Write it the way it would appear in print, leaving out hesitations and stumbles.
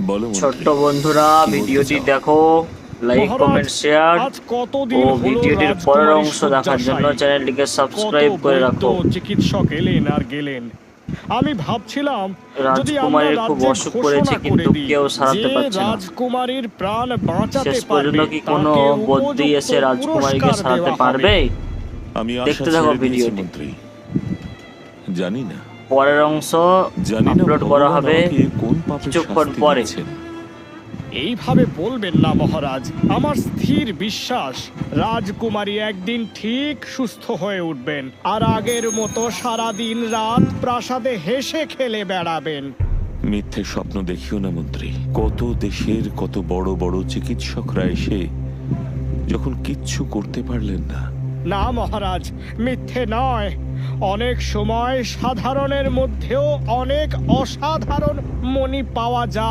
বলো ছোট্ট মন্ত্রী, বন্ধুরা, কি বলতে ভিডিওটি চাও? দেখো, লাইক কমেন্ট শেয়ার আজ ও কতদিন হলো ভিডিওটির পরের রাজকুমারী অংশ দেখার জন্য শয্যাশায়ী। চ্যানেলটিকে কত সাবস্ক্রাইব করে বৈদ্য রাখো। চিকিৎসক এলেন আর গেলেন। আমি ভাবছিলাম যদি আমরা রাজকুমারীর খুব রাজ্যে অসুখ করেছে, ঘোষণা করে কিন্তু দিই কেউ যে সারাতে পারছে না। রাজকুমারীর প্রাণ বাঁচাতে শেষ পর্যন্ত পারবে কি কোনো তাকে বদ্যি উপযুক্ত এসে রাজকুমারীকে পুরস্কার সারাতে দেওয়া হবে। পারবে? আমি দেখতে আশা থাকো ছেড়ে দিয়েছি ভিডিওটি। মন্ত্রী। জানি না পরের অংশ জানি না আপলোড করা ভগবান হবে আমাকে কোন পাপের কিছুক্ষণ শাস্তি পরে। দিচ্ছেন। এইভাবে বলবেন না মহারাজ। আমার স্থির বিশ্বাস রাজকুমারী একদিন ঠিক সুস্থ হয়ে উঠবেন আর আগের মতো সারা দিন রাত প্রাসাদে হেসে খেলে বেড়াবেন। মিথ্যে স্বপ্ন দেখিও না মন্ত্রী। কত দেশের কত বড় বড় চিকিৎসকরা এসে যখন কিচ্ছু করতে পারলেন না। না মহারাজ, মিথ্যে নয়। অনেক সময় সাধারণের মধ্যেও অনেক অসাধারণ মণি পাওয়া যায়।